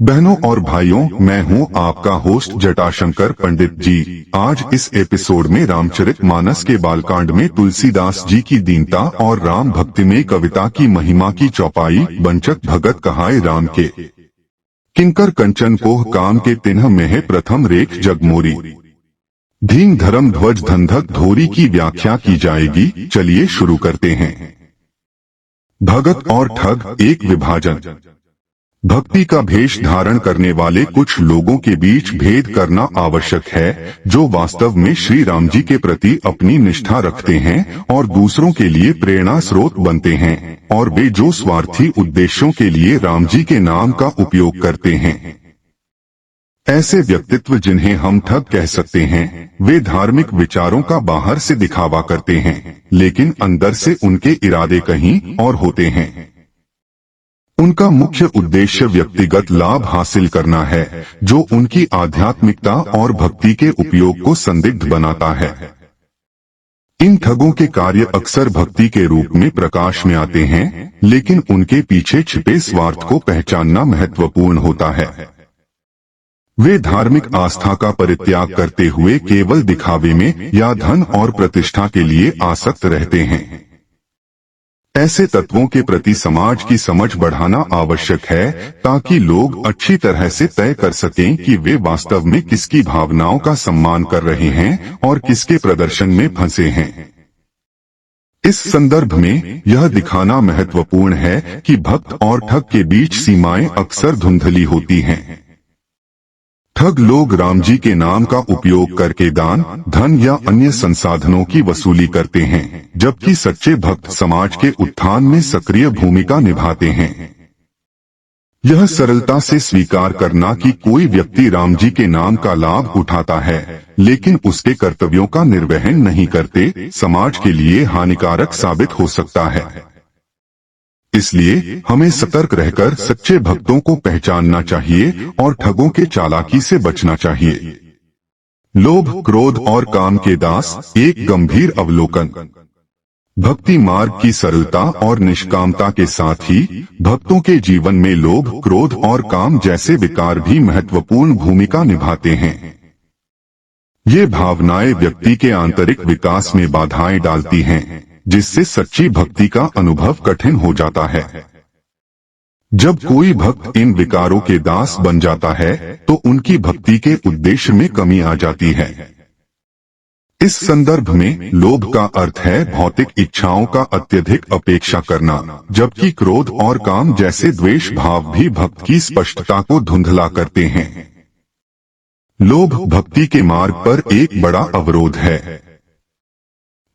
बहनों और भाइयों, मैं हूं आपका होस्ट जटाशंकर पंडित जी। आज इस एपिसोड में रामचरितमानस के बालकांड में तुलसीदास जी की दीनता और राम भक्ति में कविता की महिमा की चौपाई। बंचक भगत कहाए राम के किंकर कंचन कोह काम के तिन्ह में है प्रथम रेख जगमोरी। धीन धर्म ध्वज धंधक धोरी की व्याख्या की जाएगी। चलिए शुरू करते हैं। भगत और ठग एक विभाजन। भक्ति का भेष धारण करने वाले कुछ लोगों के बीच भेद करना आवश्यक है, जो वास्तव में श्री राम जी के प्रति अपनी निष्ठा रखते हैं और दूसरों के लिए प्रेरणा स्रोत बनते हैं, और वे जो स्वार्थी उद्देश्यों के लिए राम जी के नाम का उपयोग करते हैं। ऐसे व्यक्तित्व जिन्हें हम ठग कह सकते हैं, वे धार्मिक विचारों का बाहर से दिखावा करते हैं, लेकिन अंदर से उनके इरादे कहीं और होते हैं। उनका मुख्य उद्देश्य व्यक्तिगत लाभ हासिल करना है, जो उनकी आध्यात्मिकता और भक्ति के उपयोग को संदिग्ध बनाता है। इन ठगों के कार्य अक्सर भक्ति के रूप में प्रकाश में आते हैं, लेकिन उनके पीछे छिपे स्वार्थ को पहचानना महत्वपूर्ण होता है। वे धार्मिक आस्था का परित्याग करते हुए केवल दिखावे में या धन और प्रतिष्ठा के लिए आसक्त रहते हैं। ऐसे तत्वों के प्रति समाज की समझ बढ़ाना आवश्यक है, ताकि लोग अच्छी तरह से तय कर सकें कि वे वास्तव में किसकी भावनाओं का सम्मान कर रहे हैं और किसके प्रदर्शन में फंसे हैं। इस संदर्भ में यह दिखाना महत्वपूर्ण है कि भक्त और ठग के बीच सीमाएं अक्सर धुंधली होती हैं। ठग लोग राम जी के नाम का उपयोग करके दान, धन या अन्य संसाधनों की वसूली करते हैं, जबकि सच्चे भक्त समाज के उत्थान में सक्रिय भूमिका निभाते हैं। यह सरलता से स्वीकार करना कि कोई व्यक्ति राम जी के नाम का लाभ उठाता है, लेकिन उसके कर्तव्यों का निर्वहन नहीं करते, समाज के लिए हानिकारक साबित हो सकता है। इसलिए हमें सतर्क रहकर सच्चे भक्तों को पहचानना चाहिए और ठगों के चालाकी से बचना चाहिए। लोभ, क्रोध और काम के दास एक गंभीर अवलोकन। भक्ति मार्ग की सरलता और निष्कामता के साथ ही भक्तों के जीवन में लोभ, क्रोध और काम जैसे विकार भी महत्वपूर्ण भूमिका निभाते हैं। ये भावनाएं व्यक्ति के आंतरिक विकास में बाधाएं डालती हैं, जिससे सच्ची भक्ति का अनुभव कठिन हो जाता है। जब कोई भक्त इन विकारों के दास बन जाता है, तो उनकी भक्ति के उद्देश्य में कमी आ जाती है। इस संदर्भ में लोभ का अर्थ है भौतिक इच्छाओं का अत्यधिक अपेक्षा करना, जबकि क्रोध और काम जैसे द्वेष भाव भी भक्त की स्पष्टता को धुंधला करते हैं। लोभ भक्ति के मार्ग पर एक बड़ा अवरोध है।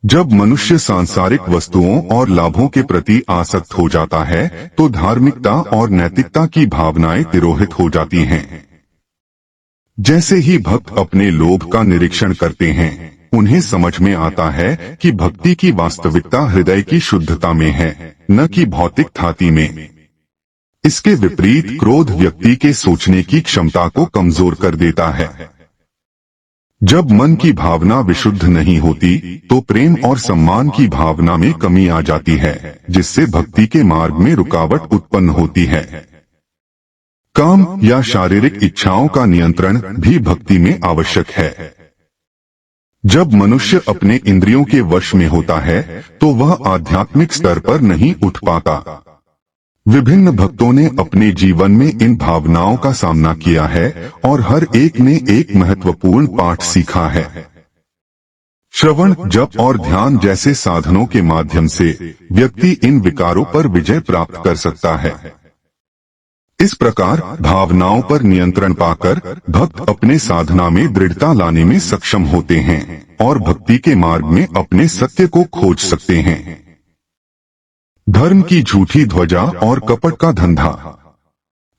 जब मनुष्य सांसारिक वस्तुओं और लाभों के प्रति आसक्त हो जाता है, तो धार्मिकता और नैतिकता की भावनाएं तिरोहित हो जाती हैं। जैसे ही भक्त अपने लोभ का निरीक्षण करते हैं, उन्हें समझ में आता है कि भक्ति की वास्तविकता हृदय की शुद्धता में है, न कि भौतिक थाती में। इसके विपरीत क्रोध व्यक्ति के सोचने की क्षमता को कमजोर कर देता है। जब मन की भावना विशुद्ध नहीं होती, तो प्रेम और सम्मान की भावना में कमी आ जाती है, जिससे भक्ति के मार्ग में रुकावट उत्पन्न होती है। काम या शारीरिक इच्छाओं का नियंत्रण भी भक्ति में आवश्यक है। जब मनुष्य अपने इंद्रियों के वश में होता है, तो वह आध्यात्मिक स्तर पर नहीं उठ पाता। विभिन्न भक्तों ने अपने जीवन में इन भावनाओं का सामना किया है, और हर एक ने एक महत्वपूर्ण पाठ सीखा है। श्रवण, जप और ध्यान जैसे साधनों के माध्यम से व्यक्ति इन विकारों पर विजय प्राप्त कर सकता है। इस प्रकार भावनाओं पर नियंत्रण पाकर भक्त अपने साधना में दृढ़ता लाने में सक्षम होते हैं और भक्ति के मार्ग में अपने सत्य को खोज सकते हैं। धर्म की झूठी ध्वजा और कपट का धंधा।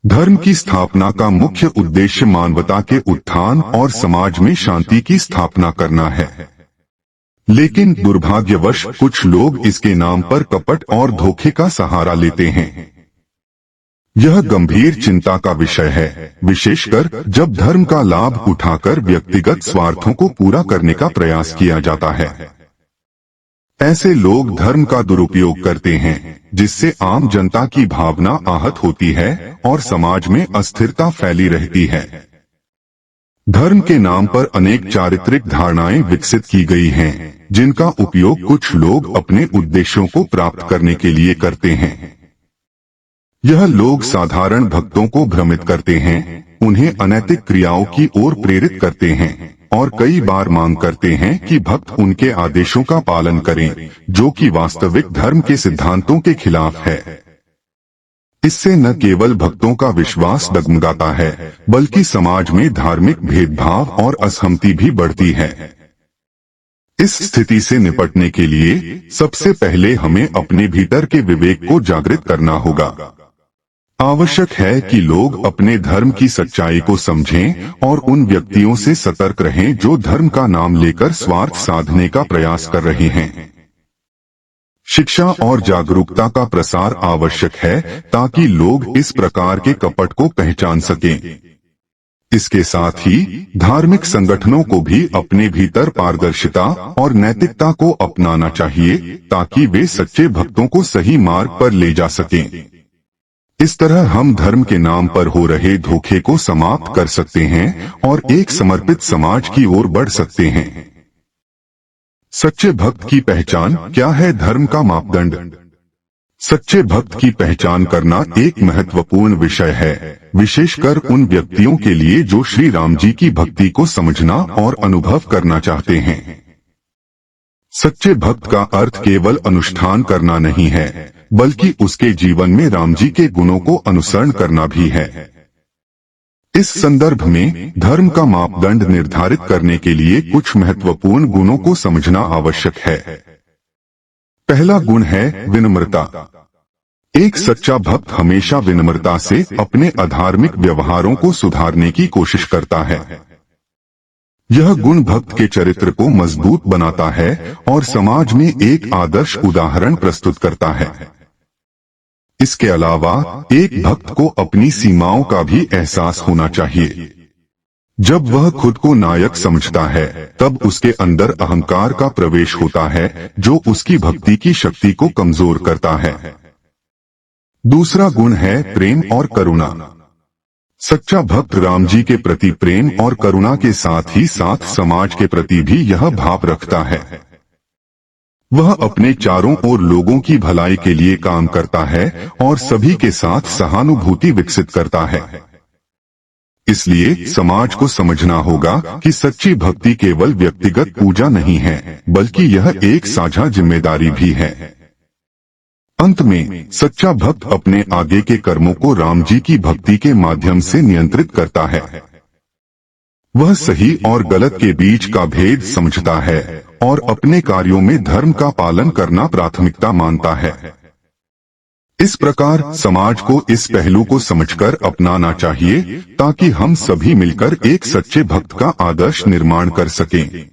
धर्म की स्थापना का मुख्य उद्देश्य मानवता के उत्थान और समाज में शांति की स्थापना करना है, लेकिन दुर्भाग्यवश कुछ लोग इसके नाम पर कपट और धोखे का सहारा लेते हैं। यह गंभीर चिंता का विषय है, विशेषकर जब धर्म का लाभ उठाकर व्यक्तिगत स्वार्थों को पूरा करने का प्रयास किया जाता है। ऐसे लोग धर्म का दुरुपयोग करते हैं, जिससे आम जनता की भावना आहत होती है और समाज में अस्थिरता फैली रहती है। धर्म के नाम पर अनेक चारित्रिक धारणाएं विकसित की गई हैं, जिनका उपयोग कुछ लोग अपने उद्देश्यों को प्राप्त करने के लिए करते हैं। यह लोग साधारण भक्तों को भ्रमित करते हैं, उन्हें अनैतिक क्रियाओं की ओर प्रेरित करते हैं और कई बार मांग करते हैं कि भक्त उनके आदेशों का पालन करें, जो कि वास्तविक धर्म के सिद्धांतों के खिलाफ है। इससे न केवल भक्तों का विश्वास डगमगाता है, बल्कि समाज में धार्मिक भेदभाव और असहमति भी बढ़ती है। इस स्थिति से निपटने के लिए सबसे पहले हमें अपने भीतर के विवेक को जागृत करना होगा। आवश्यक है कि लोग अपने धर्म की सच्चाई को समझें और उन व्यक्तियों से सतर्क रहें जो धर्म का नाम लेकर स्वार्थ साधने का प्रयास कर रहे हैं। शिक्षा और जागरूकता का प्रसार आवश्यक है ताकि लोग इस प्रकार के कपट को पहचान सकें। इसके साथ ही धार्मिक संगठनों को भी अपने भीतर पारदर्शिता और नैतिकता को अपनाना चाहिए ताकि वे सच्चे भक्तों को सही मार्ग पर ले जा सकें। इस तरह हम धर्म के नाम पर हो रहे धोखे को समाप्त कर सकते हैं और एक समर्पित समाज की ओर बढ़ सकते हैं। सच्चे भक्त की पहचान क्या है? धर्म का मापदंड। सच्चे भक्त की पहचान करना एक महत्वपूर्ण विषय है, विशेषकर उन व्यक्तियों के लिए जो श्री राम जी की भक्ति को समझना और अनुभव करना चाहते हैं। सच्चे भक्त का अर्थ केवल अनुष्ठान करना नहीं है, बल्कि उसके जीवन में राम जी के गुणों को अनुसरण करना भी है। इस संदर्भ में धर्म का मापदंड निर्धारित करने के लिए कुछ महत्वपूर्ण गुणों को समझना आवश्यक है। पहला गुण है विनम्रता। एक सच्चा भक्त हमेशा विनम्रता से अपने अधार्मिक व्यवहारों को सुधारने की कोशिश करता है। यह गुण भक्त के चरित्र को मजबूत बनाता है और समाज में एक आदर्श उदाहरण प्रस्तुत करता है। इसके अलावा एक भक्त को अपनी सीमाओं का भी एहसास होना चाहिए। जब वह खुद को नायक समझता है, तब उसके अंदर अहंकार का प्रवेश होता है, जो उसकी भक्ति की शक्ति को कमजोर करता है। दूसरा गुण है प्रेम और करुणा। सच्चा भक्त राम जी के प्रति प्रेम और करुणा के साथ ही साथ समाज के प्रति भी यह भाव रखता है। वह अपने चारों ओर लोगों की भलाई के लिए काम करता है और सभी के साथ सहानुभूति विकसित करता है। इसलिए समाज को समझना होगा कि सच्ची भक्ति केवल व्यक्तिगत पूजा नहीं है, बल्कि यह एक साझा जिम्मेदारी भी है। अंत में सच्चा भक्त अपने आगे के कर्मों को राम जी की भक्ति के माध्यम से नियंत्रित करता है। वह सही और गलत के बीच का भेद समझता है और अपने कार्यों में धर्म का पालन करना प्राथमिकता मानता है। इस प्रकार समाज को इस पहलू को समझकर अपनाना चाहिए ताकि हम सभी मिलकर एक सच्चे भक्त का आदर्श निर्माण कर सकें।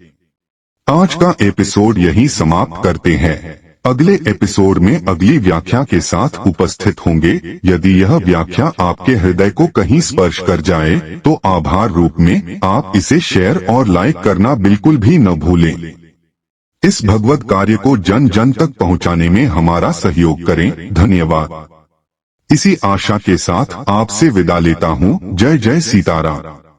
आज का एपिसोड यहीं समाप्त करते हैं। अगले एपिसोड में अगली व्याख्या के साथ उपस्थित होंगे। यदि यह व्याख्या आपके हृदय को कहीं स्पर्श कर जाए तो आभार रूप में आप इसे शेयर और लाइक करना बिल्कुल भी न भूलें। इस भगवत कार्य को जन जन तक पहुंचाने में हमारा सहयोग करें। धन्यवाद। इसी आशा के साथ आपसे विदा लेता हूं। जय जय सीताराम।